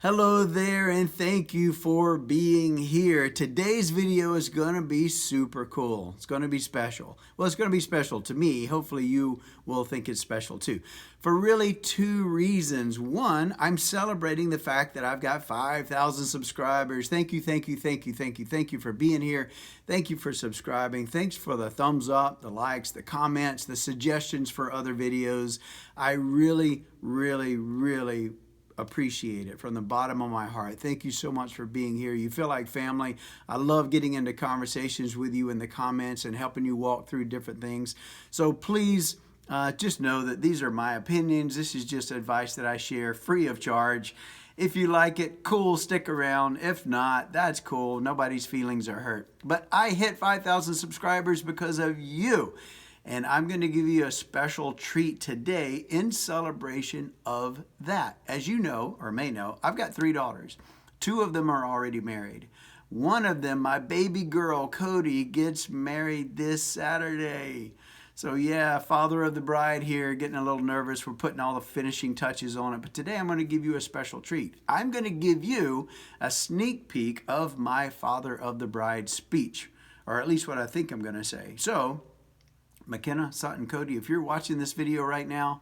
Hello there, and thank you for being here. Today's video is going to be super cool. It's going to be special. Well, it's going to be special to me. Hopefully you will think it's special too. For really two reasons. One, I'm celebrating the fact that I've got 5,000 subscribers. Thank you for being here. Thank you for subscribing. Thanks for the thumbs up, the likes, the comments, the suggestions for other videos. I really appreciate it from the bottom of my heart. Thank you so much for being here. You feel like family. I love getting into conversations with you in the comments and helping you walk through different things. So please just know that these are my opinions. This is just advice that I share free of charge. If you like it, cool, stick around. If not, that's cool. Nobody's feelings are hurt. But I hit 5,000 subscribers because of you. And I'm going to give you a special treat today in celebration of that. As you know, or may know, I've got 3 daughters. 2 of them are already married. One of them, my baby girl, Cody, gets married this Saturday. So yeah, father of the bride here, getting a little nervous. We're putting all the finishing touches on it. But today I'm going to give you a special treat. I'm going to give you a sneak peek of my father of the bride speech, or at least what I think I'm going to say. So, McKenna, Sutton, Cody, if you're watching this video right now,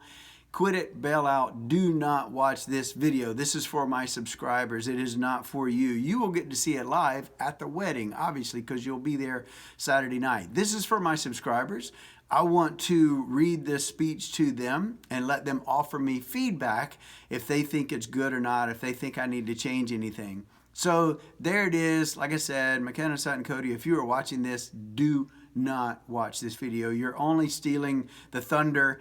quit it, bail out. Do not watch this video. This is for my subscribers. It is not for you. You will get to see it live at the wedding, obviously, because you'll be there Saturday night. This is for my subscribers. I want to read this speech to them and let them offer me feedback if they think it's good or not, if they think I need to change anything. So there it is. Like I said, McKenna, Sutton, Cody, if you are watching this, do not watch this video. You're only stealing the thunder,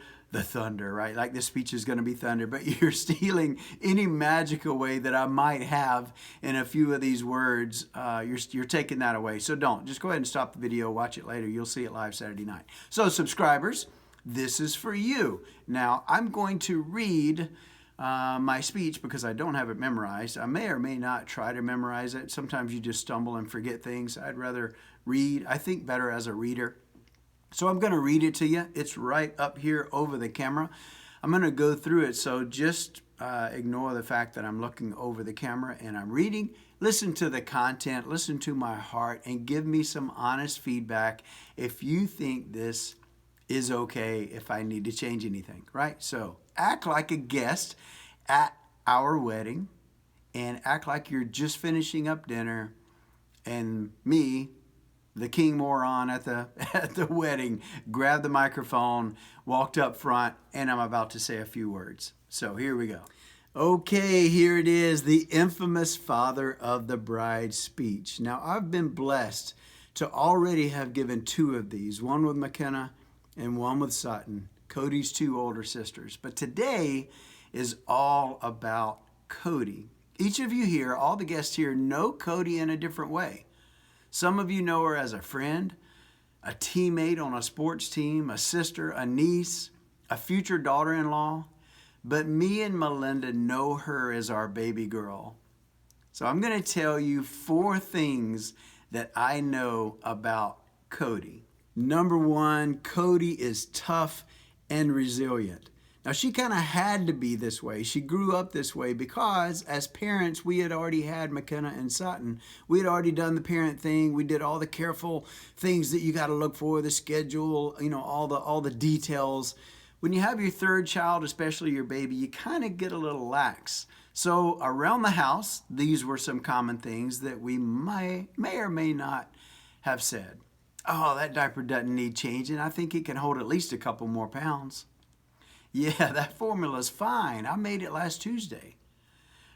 right? Like this speech is going to be thunder, but you're stealing any magical way that I might have in a few of these words. You're taking that away. So don't. Just go ahead and stop the video. Watch it later. You'll see it live Saturday night. So subscribers, this is for you. Now, I'm going to read my speech because I don't have it memorized. I may or may not try to memorize it. Sometimes you just stumble and forget things. I'd rather read. I think better as a reader. So I'm going to read it to you. It's right up here over the camera. I'm going to go through it, so just ignore the fact that I'm looking over the camera and I'm reading. Listen to the content, listen to my heart, and give me some honest feedback if you think this is okay, if I need to change anything, right? So act like a guest at our wedding and act like you're just finishing up dinner and me, the king moron at the wedding, grabbed the microphone, walked up front, and I'm about to say a few words. So here we go. Okay, here it is, the infamous father of the bride speech. Now, I've been blessed to already have given 2 of these, one with McKenna and one with Sutton, Cody's 2 older sisters. But today is all about Cody. Each of you here, all the guests here, know Cody in a different way. Some of you know her as a friend, a teammate on a sports team, a sister, a niece, a future daughter-in-law. But me and Melinda know her as our baby girl. So I'm going to tell you 4 things that I know about Cody. Number 1, Cody is tough and resilient. Now, she kind of had to be this way. She grew up this way because as parents, we had already had McKenna and Sutton. We had already done the parent thing. We did all the careful things that you got to look for, the schedule, you know, all the details. When you have your 3rd child, especially your baby, you kind of get a little lax. So around the house, these were some common things that we may or may not have said. Oh, that diaper doesn't need changing. I think it can hold at least a couple more pounds. Yeah, that formula's fine. I made it last Tuesday.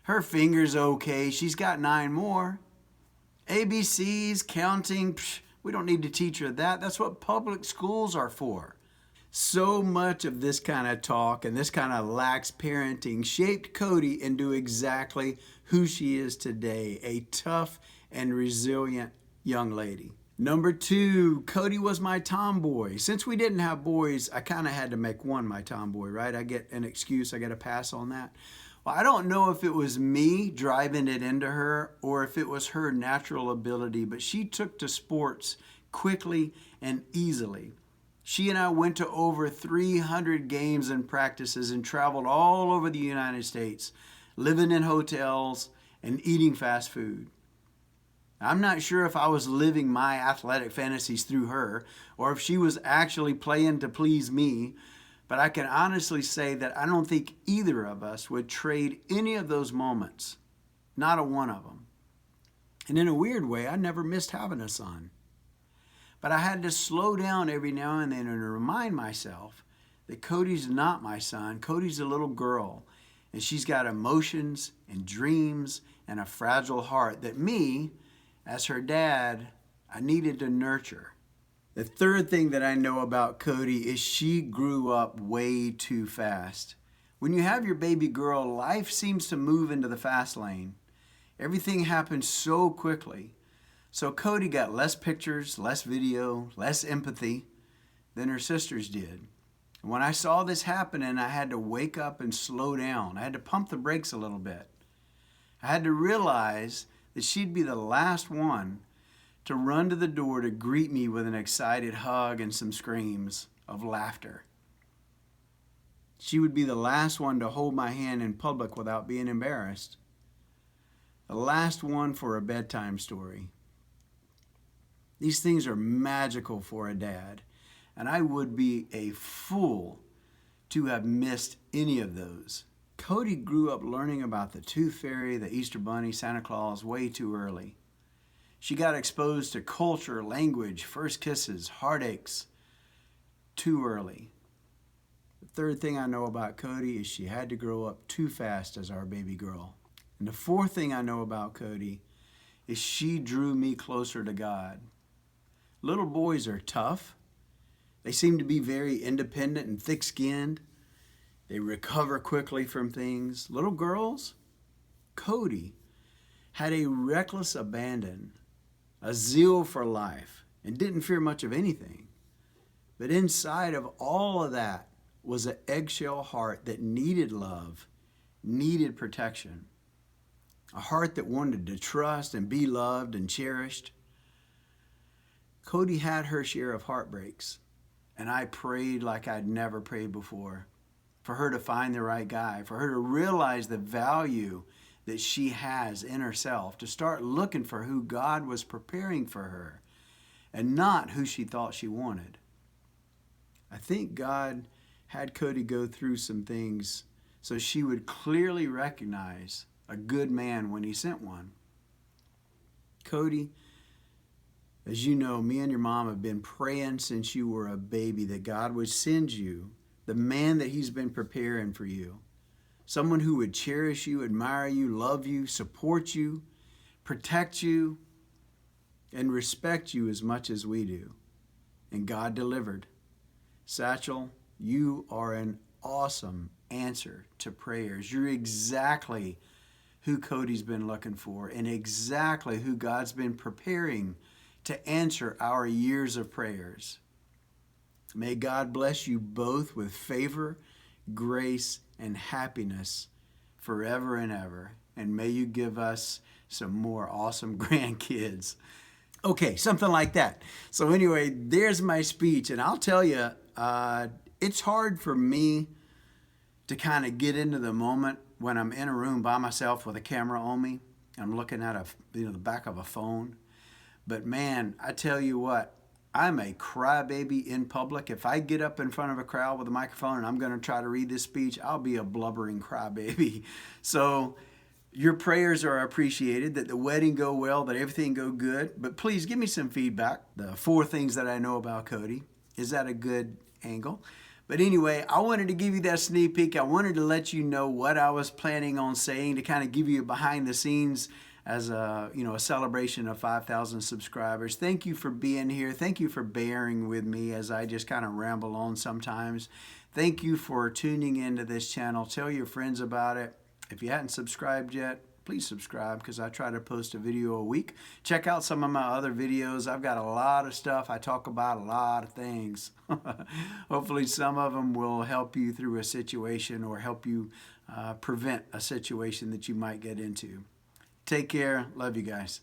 Her finger's okay. She's got 9 more. ABCs, counting, we don't need to teach her that. That's what public schools are for. So much of this kind of talk and this kind of lax parenting shaped Cody into exactly who she is today, a tough and resilient young lady. Number 2, Cody was my tomboy. Since we didn't have boys, I kind of had to make one my tomboy, right? I get an excuse, I get a pass on that. Well, I don't know if it was me driving it into her or if it was her natural ability, but she took to sports quickly and easily. She and I went to over 300 games and practices and traveled all over the United States. living in hotels, and eating fast food. I'm not sure if I was living my athletic fantasies through her or if she was actually playing to please me, but I can honestly say that I don't think either of us would trade any of those moments, not a one of them. And in a weird way, I never missed having a son. But I had to slow down every now and then and remind myself that Cody's not my son. Cody's a little girl, and she's got emotions and dreams and a fragile heart that me, as her dad, I needed to nurture. The third thing that I know about Cody is she grew up way too fast. When you have your baby girl, life seems to move into the fast lane. Everything happens so quickly. So Cody got less pictures, less video, less empathy than her sisters did. And when I saw this happening, I had to wake up and slow down. I had to pump the brakes a little bit. I had to realize that she'd be the last one to run to the door to greet me with an excited hug and some screams of laughter. She would be the last one to hold my hand in public without being embarrassed. The last one for a bedtime story. These things are magical for a dad, and I would be a fool to have missed any of those. Cody grew up learning about the Tooth Fairy, the Easter Bunny, Santa Claus way too early. She got exposed to culture, language, first kisses, heartaches too early. The third thing I know about Cody is she had to grow up too fast as our baby girl. And the fourth thing I know about Cody is she drew me closer to God. Little boys are tough. They seem to be very independent and thick-skinned. They recover quickly from things. Little girls, Cody had a reckless abandon, a zeal for life, and didn't fear much of anything. But inside of all of that was an eggshell heart that needed love, needed protection. A heart that wanted to trust and be loved and cherished. Cody had her share of heartbreaks, and I prayed like I'd never prayed before for her to find the right guy, for her to realize the value that she has in herself, to start looking for who God was preparing for her and not who she thought she wanted. I think God had Cody go through some things so she would clearly recognize a good man when he sent one. Cody, as you know, me and your mom have been praying since you were a baby that God would send you the man that he's been preparing for you. Someone who would cherish you, admire you, love you, support you, protect you, and respect you as much as we do. And God delivered. Satchel, you are an awesome answer to prayers. You're exactly who Cody's been looking for and exactly who God's been preparing to answer our years of prayers. May God bless you both with favor, grace, and happiness forever and ever. And may you give us some more awesome grandkids. Okay, something like that. So anyway, there's my speech. And I'll tell you, it's hard for me to kind of get into the moment when I'm in a room by myself with a camera on me. I'm looking at the back of a phone. But man, I tell you what, I'm a crybaby in public. If I get up in front of a crowd with a microphone and I'm going to try to read this speech, I'll be a blubbering crybaby. So your prayers are appreciated, that the wedding go well, that everything go good. But please give me some feedback. The 4 things that I know about Cody. Is that a good angle? But anyway, I wanted to give you that sneak peek. I wanted to let you know what I was planning on saying to kind of give you behind the scenes as a celebration of 5,000 subscribers. Thank you for being here. Thank you for bearing with me as I just kind of ramble on sometimes. Thank you for tuning into this channel. Tell your friends about it. If you hadn't subscribed yet, please subscribe because I try to post a video a week. Check out some of my other videos. I've got a lot of stuff. I talk about a lot of things. Hopefully some of them will help you through a situation or help you prevent a situation that you might get into. Take care. Love you guys.